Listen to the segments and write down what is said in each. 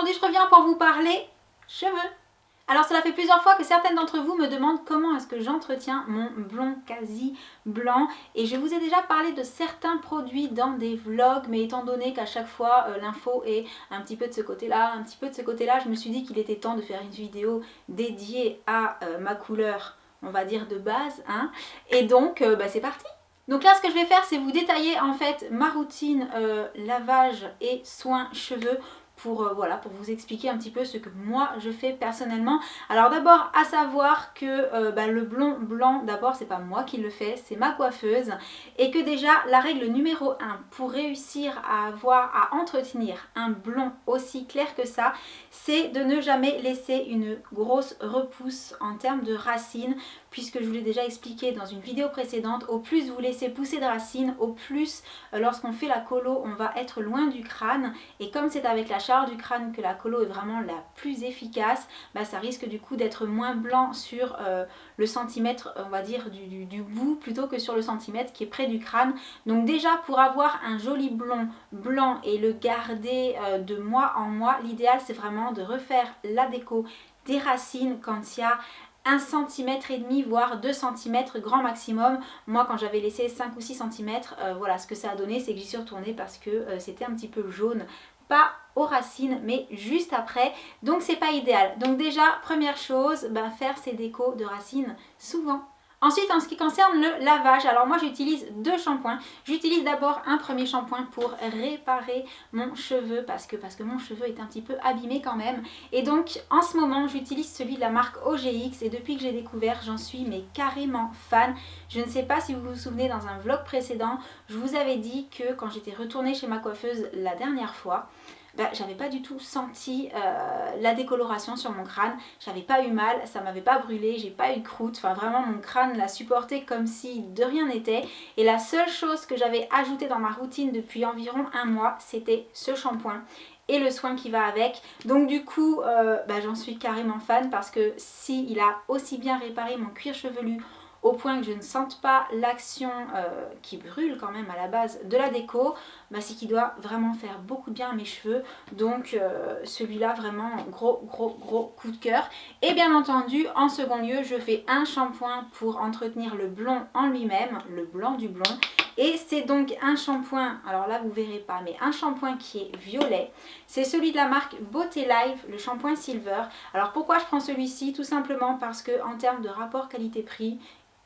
aujourd'hui je reviens pour vous parler cheveux. Alors cela fait plusieurs fois que certaines d'entre vous me demandent comment est-ce que j'entretiens mon blond quasi blanc, et je vous ai déjà parlé de certains produits dans des vlogs, mais étant donné qu'à chaque fois l'info est un petit peu de ce côté-là, un petit peu de ce côté-là, je me suis dit qu'il était temps de faire une vidéo dédiée à ma couleur, on va dire de base, hein. Et donc c'est parti. Donc là ce que je vais faire, c'est vous détailler en fait ma routine lavage et soins cheveux voilà, pour vous expliquer un petit peu ce que moi je fais personnellement. Alors d'abord à savoir que le blond blanc, d'abord c'est pas moi qui le fais, c'est ma coiffeuse, et que déjà la règle numéro 1 pour réussir à entretenir un blond aussi clair que ça, c'est de ne jamais laisser une grosse repousse en termes de racines, puisque je vous l'ai déjà expliqué dans une vidéo précédente, au plus vous laissez pousser de racines, au plus lorsqu'on fait la colo on va être loin du crâne, et comme c'est avec la chaleur du crâne que la colo est vraiment la plus efficace, ça risque du coup d'être moins blanc sur le centimètre, on va dire du bout, plutôt que sur le centimètre qui est près du crâne. Donc déjà pour avoir un joli blond blanc et le garder de mois en mois, l'idéal c'est vraiment de refaire la déco des racines quand il y a 1,5 cm, voire 2 cm grand maximum. Moi quand j'avais laissé 5 ou 6 cm, voilà ce que ça a donné, c'est que j'y suis retournée parce que c'était un petit peu jaune, pas aux racines mais juste après, donc c'est pas idéal. Donc déjà première chose, faire ces décos de racines souvent. Ensuite en ce qui concerne le lavage, alors moi j'utilise deux shampoings. J'utilise d'abord un premier shampoing pour réparer mon cheveu parce que mon cheveu est un petit peu abîmé quand même, et donc en ce moment j'utilise celui de la marque OGX, et depuis que j'ai découvert j'en suis mais carrément fan. Je ne sais pas si vous vous souvenez, dans un vlog précédent je vous avais dit que quand j'étais retournée chez ma coiffeuse la dernière fois, j'avais pas du tout senti la décoloration sur mon crâne, j'avais pas eu mal, ça m'avait pas brûlé, j'ai pas eu de croûte, enfin vraiment mon crâne l'a supporté comme si de rien n'était. Et la seule chose que j'avais ajoutée dans ma routine depuis environ un mois, c'était ce shampoing et le soin qui va avec. Donc du coup j'en suis carrément fan, parce que si il a aussi bien réparé mon cuir chevelu au point que je ne sente pas l'action qui brûle quand même à la base de la déco, c'est qu'il doit vraiment faire beaucoup de bien à mes cheveux. Donc celui-là vraiment gros coup de cœur. Et bien entendu en second lieu je fais un shampoing pour entretenir le blond en lui-même, le blanc du blond. Et c'est donc un shampoing, alors là vous verrez pas, mais un shampoing qui est violet. C'est celui de la marque Beauté Life, le shampoing Silver. Alors pourquoi je prends celui-ci? Tout simplement parce que en termes de rapport qualité-prix,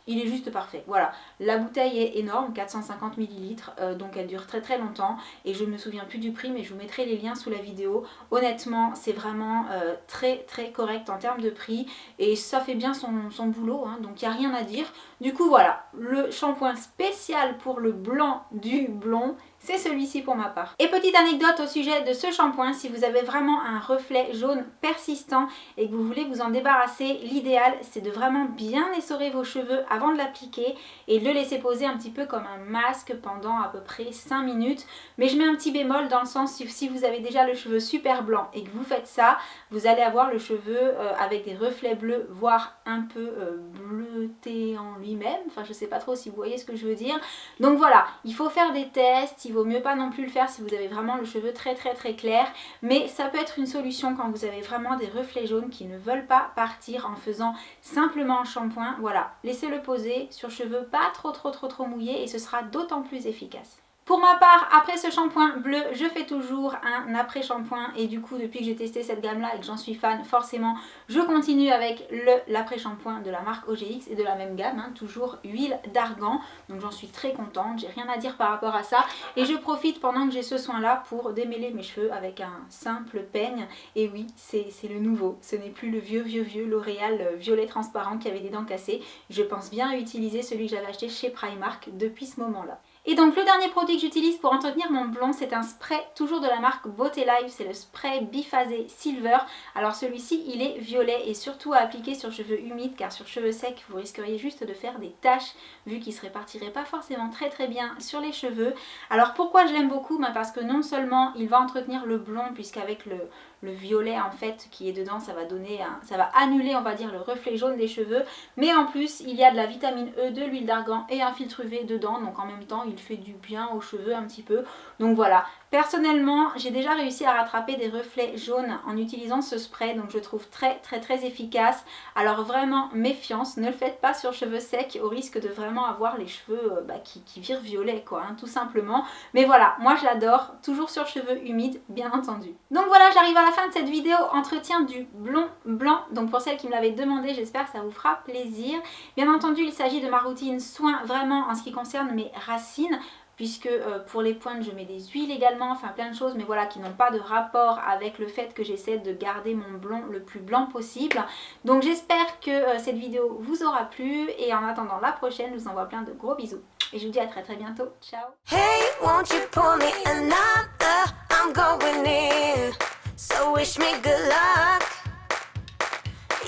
il est juste parfait. Voilà, la bouteille est énorme, 450 ml, donc elle dure très longtemps, et je ne me souviens plus du prix, mais je vous mettrai les liens sous la vidéo. Honnêtement c'est vraiment très correct en termes de prix, et ça fait bien son boulot, hein, donc il n'y a rien à dire. Du coup voilà, le shampoing spécial pour le blanc du blond, c'est celui-ci pour ma part. Et petite anecdote au sujet de ce shampoing, si vous avez vraiment un reflet jaune persistant et que vous voulez vous en débarrasser, l'idéal c'est de vraiment bien essorer vos cheveux avant de l'appliquer et de le laisser poser un petit peu comme un masque pendant à peu près 5 minutes. Mais je mets un petit bémol dans le sens où si vous avez déjà le cheveu super blanc et que vous faites ça, vous allez avoir le cheveu avec des reflets bleus, voire un peu bleuté en lui-même. Enfin je sais pas trop si vous voyez ce que je veux dire. Donc voilà, il faut faire des tests, il vaut mieux pas non plus le faire si vous avez vraiment le cheveu très clair, mais ça peut être une solution quand vous avez vraiment des reflets jaunes qui ne veulent pas partir, en faisant simplement un shampoing. Voilà, laissez-le poser sur cheveux pas trop mouillés, et ce sera d'autant plus efficace. Pour ma part, après ce shampoing bleu, je fais toujours un après-shampoing, et du coup depuis que j'ai testé cette gamme là et que j'en suis fan, forcément je continue avec l'après-shampoing de la marque OGX et de la même gamme, hein, toujours huile d'argan. Donc j'en suis très contente, j'ai rien à dire par rapport à ça, et je profite pendant que j'ai ce soin là pour démêler mes cheveux avec un simple peigne. Et oui, c'est le nouveau, ce n'est plus le vieux L'Oréal violet transparent qui avait des dents cassées. Je pense bien utiliser celui que j'avais acheté chez Primark depuis ce moment là. Et donc le dernier produit que j'utilise pour entretenir mon blond, c'est un spray toujours de la marque Beauté Life, c'est le spray biphasé Silver. Alors celui-ci il est violet, et surtout à appliquer sur cheveux humides, car sur cheveux secs vous risqueriez juste de faire des taches vu qu'il ne se répartirait pas forcément très bien sur les cheveux. Alors pourquoi je l'aime beaucoup? Parce que non seulement il va entretenir le blond, puisqu'avec le violet en fait qui est dedans, ça va annuler on va dire le reflet jaune des cheveux, mais en plus il y a de la vitamine E, de l'huile d'argan et un filtre UV dedans, donc en même temps il fait du bien aux cheveux un petit peu. Donc voilà, Personnellement, j'ai déjà réussi à rattraper des reflets jaunes en utilisant ce spray, donc je trouve très efficace. Alors vraiment, méfiance, ne le faites pas sur cheveux secs au risque de vraiment avoir les cheveux qui virent violet quoi, hein, tout simplement. Mais voilà, moi je l'adore, toujours sur cheveux humides bien entendu. Donc voilà, j'arrive à la fin de cette vidéo entretien du blond blanc. Donc pour celles qui me l'avaient demandé, j'espère que ça vous fera plaisir. Bien entendu, il s'agit de ma routine soin vraiment en ce qui concerne mes racines, puisque pour les pointes je mets des huiles également, enfin plein de choses mais voilà qui n'ont pas de rapport avec le fait que j'essaie de garder mon blond le plus blanc possible. Donc j'espère que cette vidéo vous aura plu et en attendant la prochaine, je vous envoie plein de gros bisous et je vous dis à très bientôt. Ciao. Hey, won't you pour me another? I'm going in, so wish me good luck.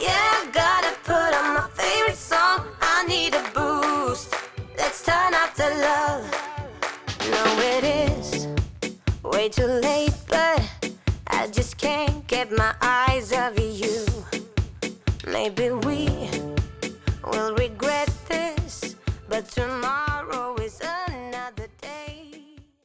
Yeah, gotta put on my favorite song. I need a boost. Let's turn up the love. No, it is way too late, but I just can't get my eyes off you. Maybe we will regret this, but tomorrow